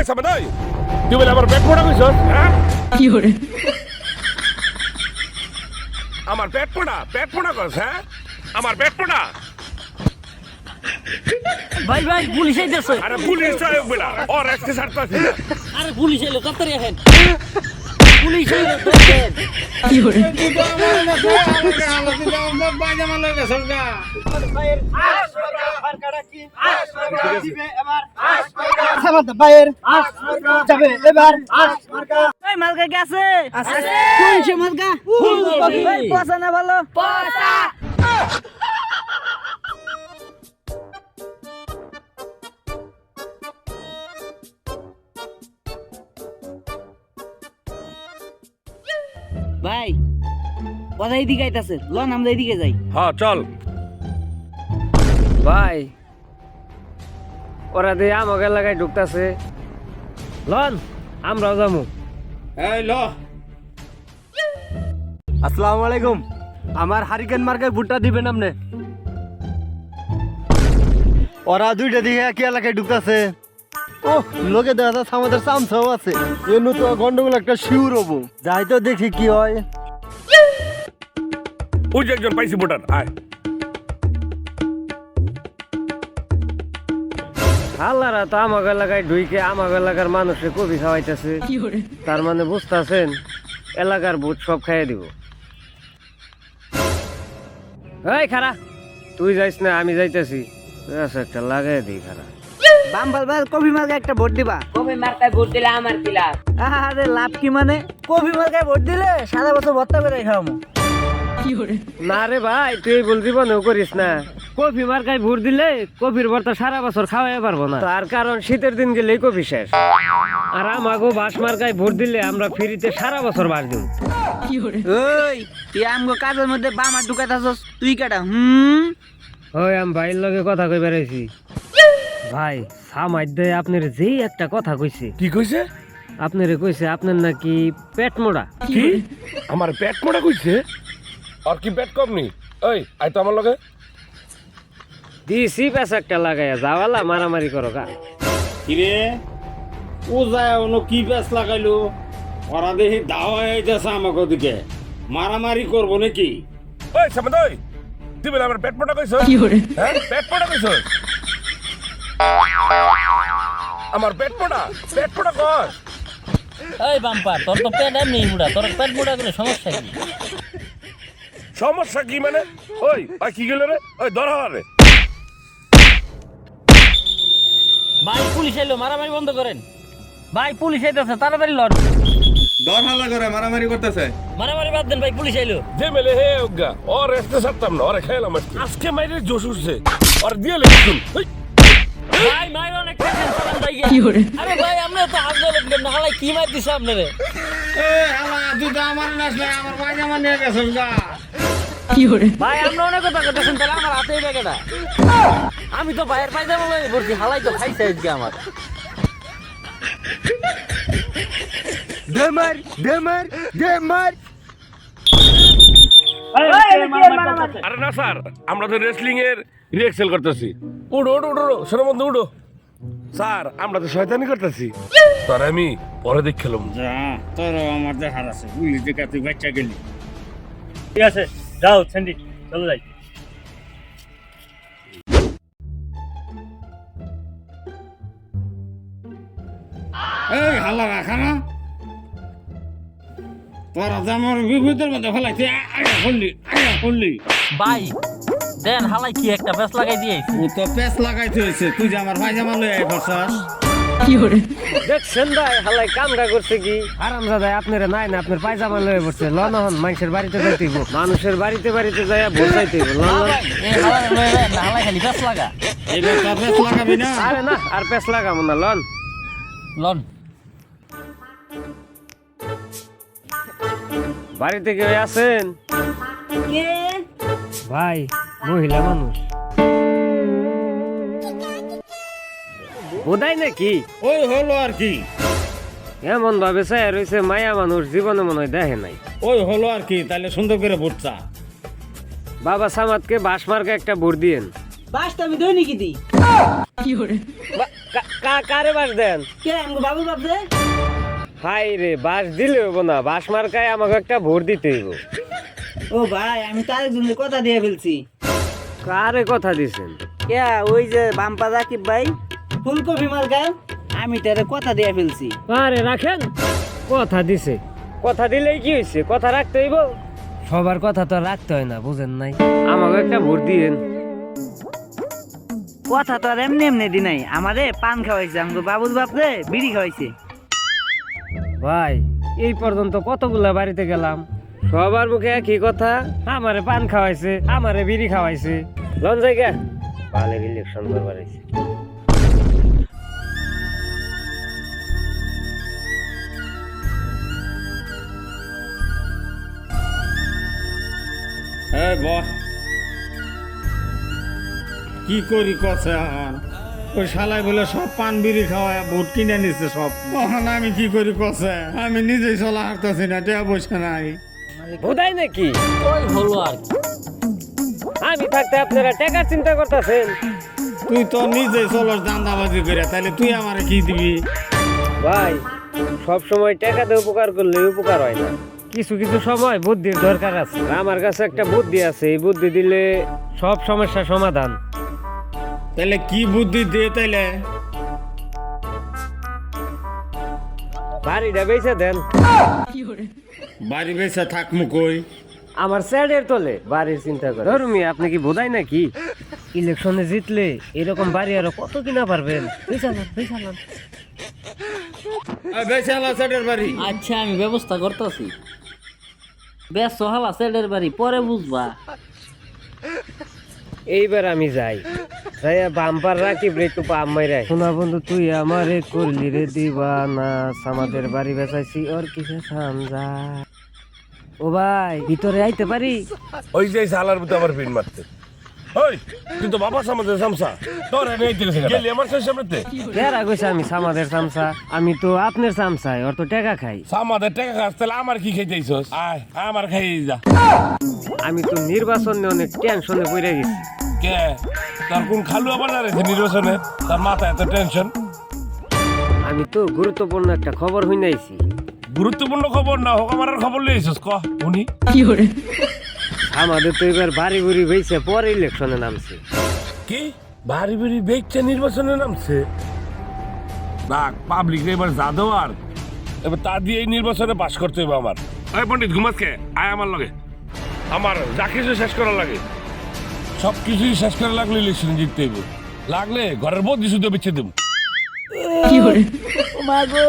সামনে তুই বলে আমার পেট পোড়া কইছ হ্যাঁ কি করে আমার পেট পোড়া কইছ হ্যাঁ আমার পেট পোড়া ভাই ভাই পুলিশ আইতাছে আরে পুলিশ আয় বলা ওর আজকে ছাড়তাছি না আরে পুলিশ এলো তাড়াতাড়ি আসেন পুলিশ এলো কি করে মালকা গেছে কোন সে মালকা পয়সা না ভালো পয়সা ভাই কথা এদিকে আইতাছে লন আমরা এদিকে যাই হ্যাঁ চল ভাই ওরা দিয়ে আমাকে লাগাই ঢুকতেছে লন আমরাও যাবো এই ল আসসালামু আলাইকুম আমার হারিকেন মার্কায় ভুট্টা দিবেন আপনি ওরা দুইটা দিকে একই এলাকায় ঢুকতেছে ও লোকে দেখা যাচ্ছে আমাদের চামচাও আছে এমনি তো গন্ডগোল একটা শিউর হবো যাই তো দেখি কি হয় ওই যে একজন পাইছি ভোটার আয় হাল্লারা তো আমাকে এলাকায় ঢুইকে আমাকে এলাকার মানুষে কবি খাওয়াইতেছে কি করে তার মানে বুঝতেছেন এলাকার ভোট সব খাইয়ে দিব এই খারা তুই যাইস না আমি যাইতেছি আচ্ছা একটা লাগাই দিই খারা বাম্বাল ভাই কফি মার্কা একটা ভোট দিবা কবে মার্কায় ভোট দিলে আমার কি লাভ? আরে লাভ কি মানে কফি মার্কায় ভোট দিলে সারা বছর ভর্তা করে খাওয়ামু কি করে না রে ভাই তুই বল জীবনেও করিস না কফি মার্কায় ভোট দিলে কফির ভর্তা সারা বছর খাওয়াই পারবো না তার কারণ শীতের দিন গেলেই কফি শেষ আর আমাকেও বাস মার্কায় ভোট দিলে আমরা ফ্রিতে সারা বছর বাস দিব কি করে ওই তুই আমগো কাজের মধ্যে বামা ঢুকাইতাছস তুই কাটা ওই আমি ভাইয়ের লগে কথা কই বেড়াইছি ভাই সামাই দে আপনার যেই একটা কথা কইছে কি কইছে আপনারে কইছে আপনার নাকি পেট মোড়া কি আমার পেট পোড়া কইছে আর কি পেট কম নি এই আই তো আমার লগে দিছি পেছ একটা লাগাইয়া যাওয়ালা মারামারি করো গা কিরে ও যায় অন্য কি পেঁচ লাগাইলো ওরা দেখি দাওয়া হইতেছে আমাকে দিকে মারামারি করবো নাকি ওই সামনে তুই বলে আমার পেট পোড়া কইছ কি করে হ্যাঁ পেট পোড়া কইছ আমার পেট পোড়া কর এই বাম্পার তোর তো পেট এমনি মুড়া তোর পেট মুড়া করে সমস্যা কি সমস্যা কি মানে ওই ওই কি গেল রে ওই ধর রে ভাই পুলিশ এলো মারামারি বন্ধ করেন ভাই পুলিশ আইতাছে তাড়াতাড়ি লন ডর হাল্লা করে মারামারি করতেছে মারামারি বাদ দেন ভাই পুলিশ আইলো যে মেলে হে ওগা ওর রেস্টে সারতাম না ওরে খেলাম আজকে মাইরে জোশ উঠছে ওর দিয়ে লেগেছুন ভাই মাই অনেক টেনশন করেন ভাই কি করে আরে ভাই আপনি তো হাত ধরে না হালাই কি মার দিছে আপনারে এ হালা তুই তো আমার নাচলে আমার পায়জামা নিয়ে গেছিস গা কি করে ভাই আমরা অনেক কথা কইতেছেন তাহলে আমার হাতেই ব্যাগটা আমি তো ভাইয়ের পায়জামা লই ভর্তি হালাই তো খাইছে আজকে আমার ডেমার আরে না স্যার আমরা তো রেসলিং এর রিহার্সাল করতেছি উড়ো উড়ো উড়ো শোনো বন্ধু উড়ো স্যার আমরা তো শয়তানি করতেছি স্যার আমি পরে দেখ খেলাম যা তোর আমার দেখার আছে বুঝলি দেখা তুই বাচ্চা গেলি ঠিক আছে যাও স্যান্ডি চলো যাই এই হাল্লা রাখা না তোরা যে আমার বিপদের মধ্যে ফেলাইছে খুললি ভাই দেন হালাই কি একটা বেশ লাগাই দিয়ে ও তো পেঁচ লাগাইতে হয়েছে তুই যে আমার পায়জামা লই আই ফরসাস কি করে দেখছেন ভাই হালাই কামটা করছে কি আরামজাদা আপনারা নাই না আপনার পায়জামা লয়ে পড়ছে লন হন মানুষের বাড়িতে যাইতেইব মানুষের বাড়িতে বাড়িতে যাইয়া ভোট চাইতেইব লন লন এই হালাই লয়ে না হালাই খালি বেশ লাগা এইবার তো পেঁচ লাগাবি না আরে না আর পেছ লাগাবো না লন লন বাড়িতে কেউ আছেন ভাই মহিলা মানুষ বোধাই নাকি ওই হলো আর কি এমন ভাবে চাই রয়েছে মায়া মানুষ জীবনে মনে হয় দেখে নাই ওই হলো আর কি তাহলে সুন্দর করে ভোটটা বাবা সামাদকে বাস মার্কা একটা ভোট দিয়েন বাসটা আমি দৈনিকই দিই কি করে কারে বাস দেন কে আমগো বাবু বাপরে হাই রে বাস দিলে হবো না বাস মার্কায় আমাকে একটা ভোট দিতে হইব ও ভাই আমি তো আরেকজনের কথা দিয়ে ফেলছি কারে কথা দিছেন কে ওই যে বাম্পা রাকিব ভাই ফুলকপি মার্কায় আমি তারে কথা দিয়ে ফেলছি আরে রাখেন কথা দিছে কথা দিলেই কি হয়েছে কথা রাখতে হইব সবার কথা তো রাখতে হয় না বুঝেন নাই আমাকে একটা ভোট দিয়েন কথা তো আর এমনি এমনি দি নাই আমারে পান খাওয়াইছে আমগো বাবুর বাপরে বিড়ি খাওয়াইছে ভাই এই পর্যন্ত কতগুলা বাড়িতে গেলাম সবার মুখে একই কথা আমারে পান খাওয়াইছে আমারে বিড়ি খাওয়াইছে লন জায়গা ভালো ইলেকশন করবার আইছে এই বহ কি করি কছে এখন ওই শালাই বলে সব পান বিড়ি খাওয়ায় ভোট কিনে নিচ্ছে সব এখন আমি কি করি কছে আমি নিজেই চলা হাঁটতেছি না টেয়া বসে নাই বোধাই নাকি ওই হলো আর কি। আমি থাকতে আপনারা টাকার চিন্তা করতেছেন তুই তো নিজেই চলস দান্দাবাজি করে তাহলে তুই আমারে কি দিবি ভাই সব সময় টাকা দিয়ে উপকার করলে উপকার হয় না কিছু কিছু সময় বুদ্ধির দরকার আছে আমার কাছে একটা বুদ্ধি আছে এই বুদ্ধি দিলে সব সমস্যার সমাধান তাহলে কি বুদ্ধি দে তাইলে বাড়িটা বেচে দেন বাড়ি বেসে থাকমু কই আমার স্যাডের তলে বাড়ির চিন্তা করে ধর্মী আপনি কি বোধাই নাকি ইলেকশনে জিতলে এরকম বাড়ি আরো কত কিনা পারবেন বেসে আলা সেটের বাড়ি আচ্ছা আমি ব্যবস্থা করতেছি বেশ সহালা সেটের বাড়ি পরে বুঝবা এইবার আমি যাই যাইয়া বাম্পার রাখি একটু পাম মাইরাই শোনা বন্ধু তুই আমারে করলি রে দিবানা আমাদের বাড়ি বেচাইছি ওর কিসে সামজা ও ভাই ভিতরে আইতে পারি ওই যে সালার মধ্যে আমার পিন মারতে ওই তুই তো বাবা সামনে সামসা তোর এনে আইতে গেলি আমার সামনেতে কেরা কইছে আমি সামাদের সামসা আমি তো আপনার সামসাই ওর তো টাকা খাই সামাদের টাকা খাস তাহলে আমার কি খাইতেইছস আয় আমার খাই যা আমি তো নির্বাচনে অনেক টেনশনে পড়ে গেছি কে তার কোন খালু আবার দাঁড়াইছে নির্বাচনে তার মাথায় এত টেনশন আমি তো গুরুত্বপূর্ণ একটা খবর হইনাইছি গুরুত্বপূর্ণ খবর না হোক আমার খবর লইছিস ক উনি আমাদের তো এবার বাড়ি বুড়ি হয়েছে পরে ইলেকশনে নামছে কি বাড়ি বাড়ি বেচছে নির্বাচনে নামছে দেখ পাবলিক এবার যা দেওয়ার এবার তা দিয়ে এই নির্বাচনে পাশ করতে হবে আমার ওই পণ্ডিত ঘুমাসকে আয় আমার লগে আমার যা কিছু শেষ করা লাগে সব কিছুই শেষ করা লাগলে ইলেকশনে জিততে হইব লাগলে ঘরের বদলি শুধু বেছে দেব মাগো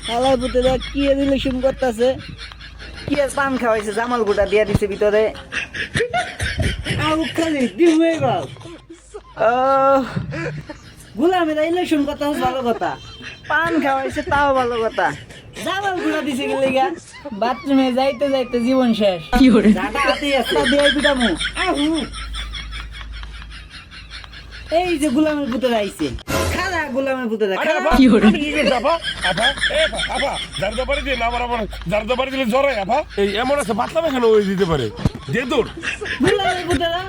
হালাই পুতেরা কি রিলেশন করতেছে কি আর পান খাওয়াইছে জামাল গোটা দিয়া দিছে ভিতরে আউ খালি দিমে বাপ গুলামেরা ইলেকশন কথা ভালো কথা পান খাওয়াইছে তাও ভালো কথা জামাল গোটা দিছে গেলে গা বাথরুমে যাইতে যাইতে জীবন শেষ জাটা হাতেই আছে দিয়াই পিটামু আহু এই যে গুলামের পুতেরা আইছে খারা গুলামের পুতেরা খারা এমন আছে পাতলা এখানে ওই দিতে পারে যে দূর গুলামের পুতেরা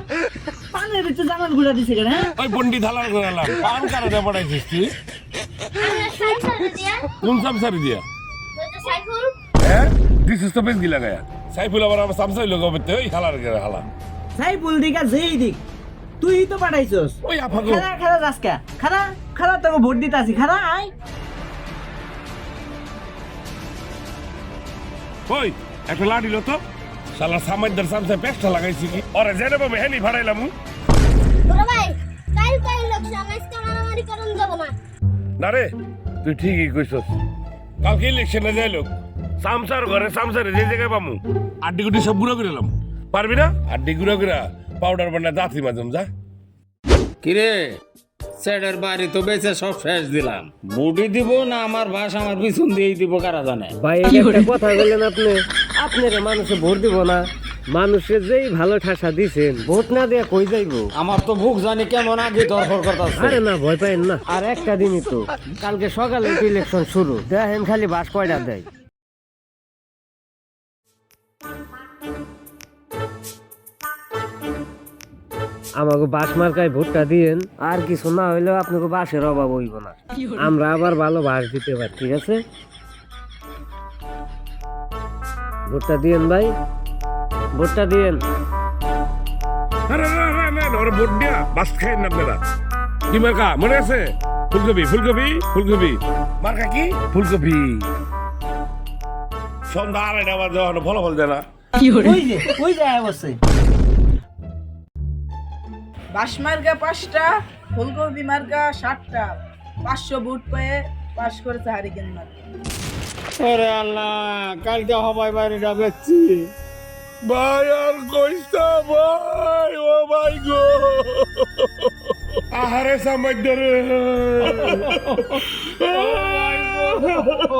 পানের ভিতরে জামাল গোটা দিছে কেন হ্যাঁ ওই বন্ডি ঢালার করে এলাম পান কারণে পড়াইছিস তুই কোন সামসারি দিয়া হ্যাঁ দিছিস তো বেশ গিলা গায়া সাইফুল আবার আমার সামসাই লোক হবে ওই হালার করে হালা সাইফুল দিকা যেই দিক তুই তো পাঠাইছস ওই আফাগো খারা খারা রাস্কা খারা খারা তোকে ভোট দিতে আসি খারা আয় ওই একটা লাড়ি লো তো শালা সামাইদার সামসা পেস্টা লাগাইছি কি ওরে জেনে বাবা হেলি ভাড়াইলাম না রে তুই ঠিকই কইছস কালকে ইলেকশনে যাই লোক সামসার ঘরে সামসারে যে জায়গায় পামু আড্ডি গুটি সব গুঁড়ো করে এলাম পারবি না আড্ডি গুঁড়ো করে পাউডার বানায় দাঁতরি মাঝম যা কিরে সেটের বাড়ি তো বেচে সব শেষ দিলাম বুটি দিব না আমার ভাষ আমার পিছন দিয়েই দিব কারা জানে ভাই একটা কথা বললেন আপনি আপনারা মানুষে ভোট দিব না মানুষের যেই ভালো ঠাসা দিছেন ভোট না দেয়া কই যাইবো আমার তো বুক জানি কেমন আগে দরকার করতেছে আরে না ভয় পাইন না আর একটা দিনই তো কালকে সকালে ইলেকশন শুরু দেখেন খালি বাস কয়টা দেয় আমাকে বাস মার্কায় ভোটটা দিয়েন, আর কিছু না হইলেও আপনাকে বাসের অভাব হইব না, আমরা আবার ভালো বাস দিতে পারি, ঠিক আছে? ভোটটা দিয়েন ভাই, ভোটটা দিয়েন। আরে না না না না, ওরা ভোট দিয়া বাস খাই না আপনারা। কি মার্কা মনে আছে? ফুলকপি ফুলকপি ফুলকপি মার্কা কি? ফুলকপি। সন্ধ্যা 2:30 বাজে এখনো ফলাফল দেয় না। ওই যায় বসে বাস মার্কা 5টা, ফুলকপি মার্কা 7টা, 500 ভোট পেয়ে পাস করেছে হারিকেন মার্কা। ওরে আল্লাহ, কালকে হবাই বাড়িটা বেচছি। ভাই আর কইস না ভাই, ও ভাই গো আহারে সামাইদ রে।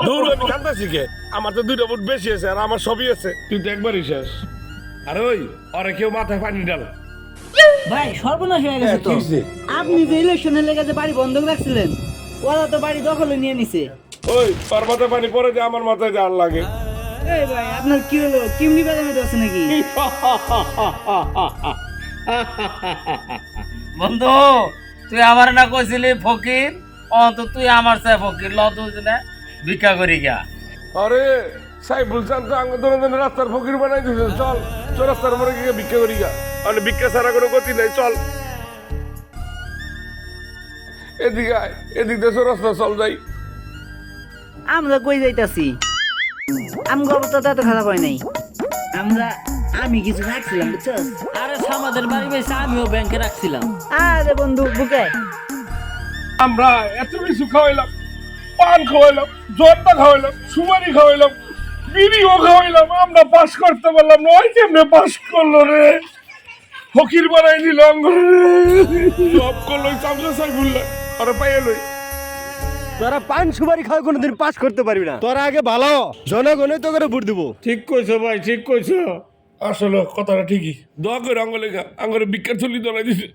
দূর আমি কান্দাছি কে? আমার তো 2টা ভোট বেশি আছে আর আমার সবই আছে, কিন্তু একবারই শেষ। আরে ওই আরে কেউ মাথায় পানি ডাল। ভাই সর্বনাশ হয়ে গেছে তো। আপনি যে ইলেকশনে লেগে যে বাড়ি বন্ধক রাখছিলেন, ওরা তো বাড়ি দখলে নিয়ে নিছে। ওই তোর মাথায় পানি পরে যে আমার মাথায় জাল লাগে। এই ভাই আপনার কি হলো? কিমনি বাজামে আছে নাকি? বন্ধু তুই আমার না কইছিলি ফকির, অন্ত তুই আমার চাই ফকির, ল তুই না ভিক্ষা করি গা। আরে সাইফুল চান তো আঙ্গ ধরে রাস্তার ফকির বানাই দিয়েছে। চল চল রাস্তার মরে গিয়ে ভিক্ষা করি গা। মানে ভিক্ষা ছাড়া কোনো গতি নাই, চল এদিকে আয়, এদিক দিয়ে রাস্তা চল যাই। আমরা কই যাইতাছি? আমগো অবস্থা তো এত খারাপ হয় নাই। আমি কিছু রাখছিলাম বুঝছস? আরে আমাদের বাড়ি বেশি আমিও ব্যাংকে রাখছিলাম। আরে বন্ধু বুকে আমরা এত কিছু খাওয়াইলাম, পান খাওয়াইলাম, জর্দা খাওয়াইলাম, সুপারি খাওয়াইলাম, বিড়িও খাওয়াইলাম, আমরা পাস করতে পারলাম না। ওই কেমনে পাস করলো রে? ফকির বানাই দিল সব করলো চামচা সাইফুল্লাহ। আরে পাইয়ে লই তোরা পান সুপারি খাওয়া কোনোদিন পাস করতে পারবি না। তোরা আগে ভালো জনগণই তো করে ভোট দিব। ঠিক কইছো ভাই, ঠিক কইছো। আসলে কথাটা ঠিকই। দোয়া করে আঙ্গুলে আঙ্গুরে বিজ্ঞান চলি ধরাই দিছে।